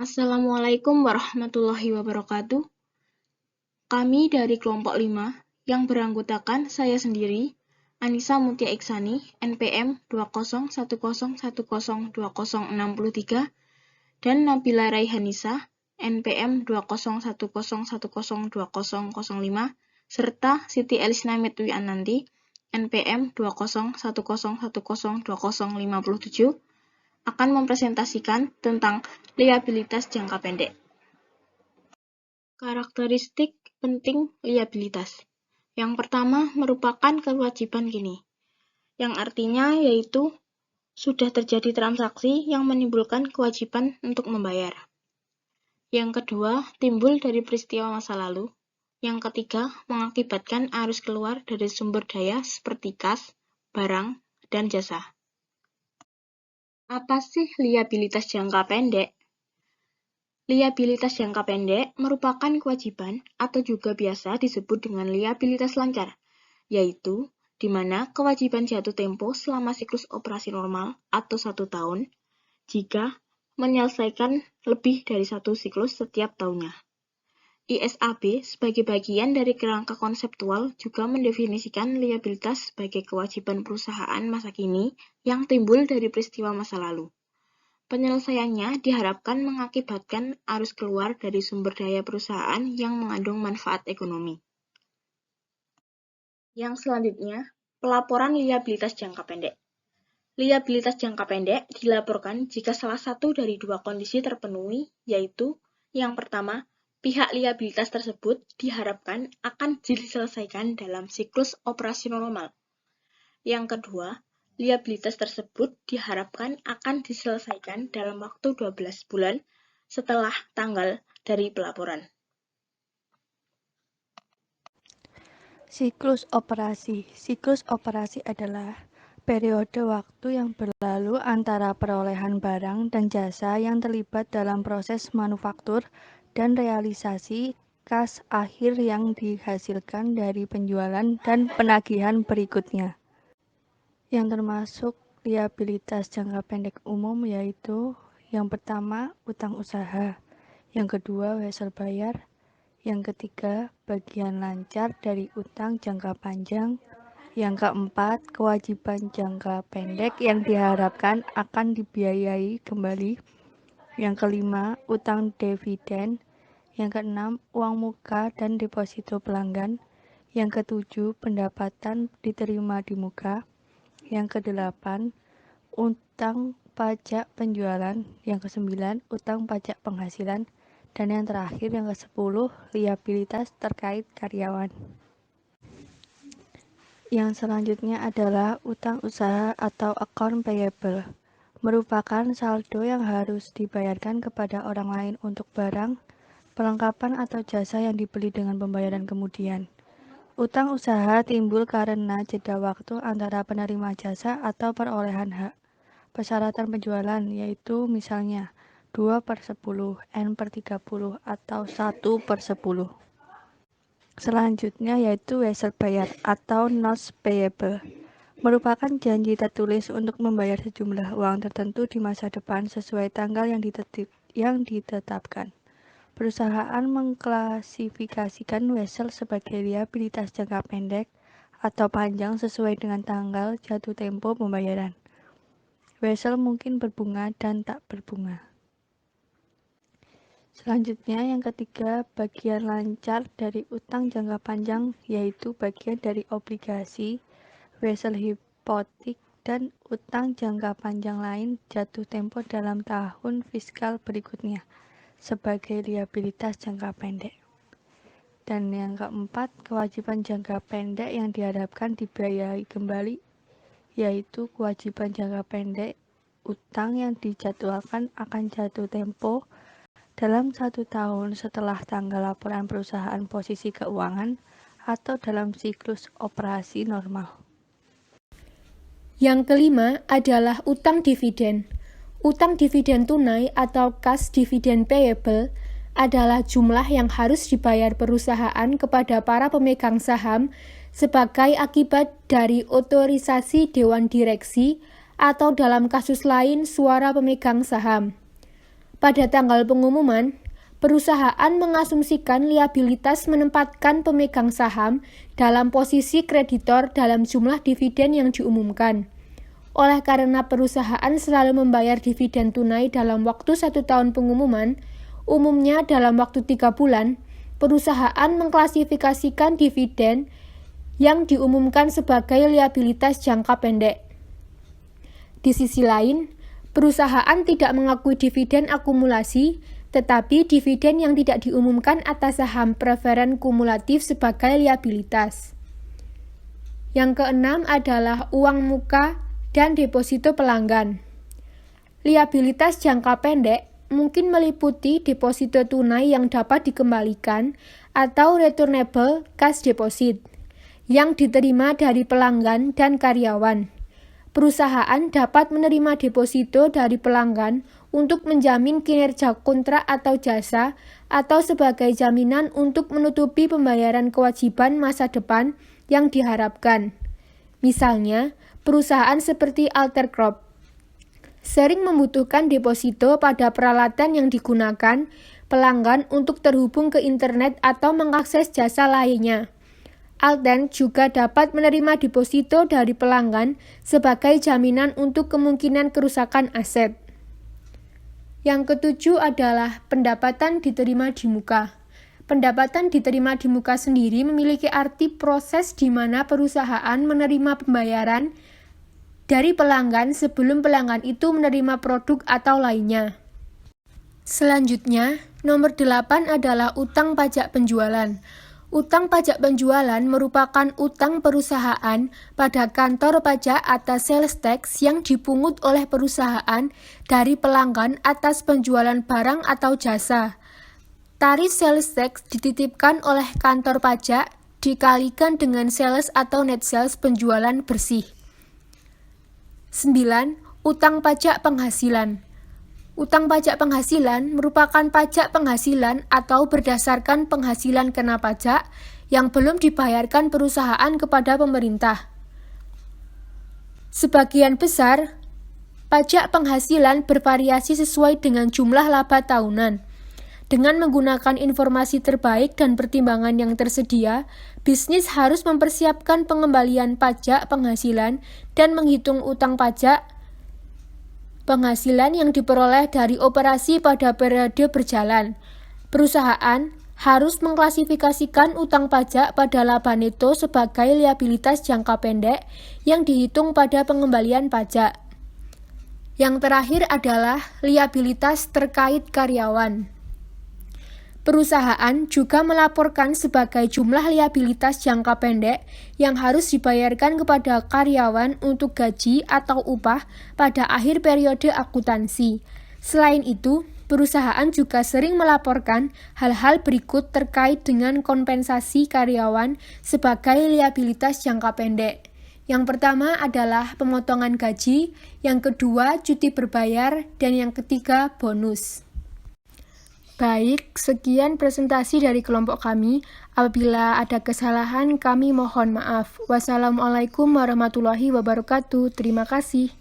Assalamualaikum warahmatullahi wabarakatuh. Kami dari kelompok 5 yang beranggotakan saya sendiri, Anissa Mutia Iksani, NPM 20101020663, dan Nabila Raihanisa, NPM 20101020005, serta Siti Elisna Mitwi Ananti, NPM 20101020057, akan mempresentasikan tentang liabilitas jangka pendek. Karakteristik penting liabilitas. Yang pertama merupakan kewajiban gini, yang artinya yaitu sudah terjadi transaksi yang menimbulkan kewajiban untuk membayar. Yang kedua, timbul dari peristiwa masa lalu. Yang ketiga, mengakibatkan arus keluar dari sumber daya seperti kas, barang, dan jasa. Apa sih liabilitas jangka pendek? Liabilitas jangka pendek merupakan kewajiban atau juga biasa disebut dengan liabilitas lancar, yaitu di mana kewajiban jatuh tempo selama siklus operasi normal atau 1 tahun jika menyelesaikan lebih dari 1 siklus setiap tahunnya. ISAB sebagai bagian dari kerangka konseptual juga mendefinisikan liabilitas sebagai kewajiban perusahaan masa kini yang timbul dari peristiwa masa lalu. Penyelesaiannya diharapkan mengakibatkan arus keluar dari sumber daya perusahaan yang mengandung manfaat ekonomi. Yang selanjutnya, pelaporan liabilitas jangka pendek. Liabilitas jangka pendek dilaporkan jika salah satu dari 2 kondisi terpenuhi, yaitu yang pertama, pihak liabilitas tersebut diharapkan akan diselesaikan dalam siklus operasi normal. Yang kedua, liabilitas tersebut diharapkan akan diselesaikan dalam waktu 12 bulan setelah tanggal dari pelaporan. Siklus operasi. Siklus operasi adalah periode waktu yang berlalu antara perolehan barang dan jasa yang terlibat dalam proses manufaktur dan realisasi kas akhir yang dihasilkan dari penjualan dan penagihan berikutnya. Yang termasuk liabilitas jangka pendek umum yaitu yang pertama utang usaha, yang kedua wesel bayar, yang ketiga bagian lancar dari utang jangka panjang, yang keempat kewajiban jangka pendek yang diharapkan akan dibiayai kembali, yang kelima utang dividen, yang keenam uang muka dan deposito pelanggan, yang ketujuh pendapatan diterima di muka, yang kedelapan utang pajak penjualan, yang kesembilan utang pajak penghasilan, dan yang terakhir yang ke-10 liabilitas terkait karyawan. Yang selanjutnya adalah utang usaha atau account payable, merupakan saldo yang harus dibayarkan kepada orang lain untuk barang, perlengkapan atau jasa yang dibeli dengan pembayaran kemudian. Utang usaha timbul karena jeda waktu antara penerima jasa atau perolehan hak. Persyaratan penjualan yaitu misalnya 2/10, N/30, atau 1/10. Selanjutnya yaitu wesel bayar atau notes payable, merupakan janji tertulis untuk membayar sejumlah uang tertentu di masa depan sesuai tanggal yang ditetapkan. Perusahaan mengklasifikasikan wesel sebagai liabilitas jangka pendek atau panjang sesuai dengan tanggal jatuh tempo pembayaran. Wesel mungkin berbunga dan tak berbunga. Selanjutnya yang ketiga, bagian lancar dari utang jangka panjang yaitu bagian dari obligasi, wesel hipotek, dan utang jangka panjang lain jatuh tempo dalam tahun fiskal berikutnya sebagai liabilitas jangka pendek. Dan yang keempat, kewajiban jangka pendek yang diharapkan dibiayai kembali yaitu kewajiban jangka pendek utang yang dijadwalkan akan jatuh tempo dalam 1 tahun setelah tanggal laporan perusahaan posisi keuangan atau dalam siklus operasi normal. Yang kelima adalah utang dividen. Utang dividen tunai atau cash dividend payable adalah jumlah yang harus dibayar perusahaan kepada para pemegang saham sebagai akibat dari otorisasi dewan direksi atau dalam kasus lain suara pemegang saham. Pada tanggal pengumuman, perusahaan mengasumsikan liabilitas menempatkan pemegang saham dalam posisi kreditor dalam jumlah dividen yang diumumkan. Oleh karena perusahaan selalu membayar dividen tunai dalam waktu 1 tahun pengumuman, umumnya dalam waktu 3 bulan, perusahaan mengklasifikasikan dividen yang diumumkan sebagai liabilitas jangka pendek. Di sisi lain, perusahaan tidak mengakui dividen akumulasi, tetapi dividen yang tidak diumumkan atas saham preferen kumulatif sebagai liabilitas. Yang keenam adalah uang muka dan deposito pelanggan. Liabilitas jangka pendek mungkin meliputi deposito tunai yang dapat dikembalikan atau returnable cash deposit yang diterima dari pelanggan dan karyawan. Perusahaan dapat menerima deposito dari pelanggan untuk menjamin kinerja kontrak atau jasa atau sebagai jaminan untuk menutupi pembayaran kewajiban masa depan yang diharapkan. Misalnya, perusahaan seperti Altercrop sering membutuhkan deposito pada peralatan yang digunakan pelanggan untuk terhubung ke internet atau mengakses jasa lainnya. Alten juga dapat menerima deposito dari pelanggan sebagai jaminan untuk kemungkinan kerusakan aset. Yang ketujuh adalah pendapatan diterima di muka. Pendapatan diterima di muka sendiri memiliki arti proses di mana perusahaan menerima pembayaran dari pelanggan sebelum pelanggan itu menerima produk atau lainnya. Selanjutnya, nomor 8 adalah utang pajak penjualan. Utang pajak penjualan merupakan utang perusahaan pada kantor pajak atas sales tax yang dipungut oleh perusahaan dari pelanggan atas penjualan barang atau jasa. Tarif sales tax dititipkan oleh kantor pajak dikalikan dengan sales atau net sales penjualan bersih. 9. Utang pajak penghasilan. Utang pajak penghasilan merupakan pajak penghasilan atau berdasarkan penghasilan kena pajak yang belum dibayarkan perusahaan kepada pemerintah. Sebagian besar, pajak penghasilan bervariasi sesuai dengan jumlah laba tahunan. Dengan menggunakan informasi terbaik dan pertimbangan yang tersedia, bisnis harus mempersiapkan pengembalian pajak penghasilan dan menghitung utang pajak penghasilan yang diperoleh dari operasi pada periode berjalan. Perusahaan harus mengklasifikasikan utang pajak pada laba neto sebagai liabilitas jangka pendek yang dihitung pada pengembalian pajak. Yang terakhir adalah liabilitas terkait karyawan. Perusahaan juga melaporkan sebagai jumlah liabilitas jangka pendek yang harus dibayarkan kepada karyawan untuk gaji atau upah pada akhir periode akuntansi. Selain itu, perusahaan juga sering melaporkan hal-hal berikut terkait dengan kompensasi karyawan sebagai liabilitas jangka pendek. Yang pertama adalah pemotongan gaji, yang kedua cuti berbayar, dan yang ketiga bonus. Baik, sekian presentasi dari kelompok kami. Apabila ada kesalahan, kami mohon maaf. Wassalamualaikum warahmatullahi wabarakatuh. Terima kasih.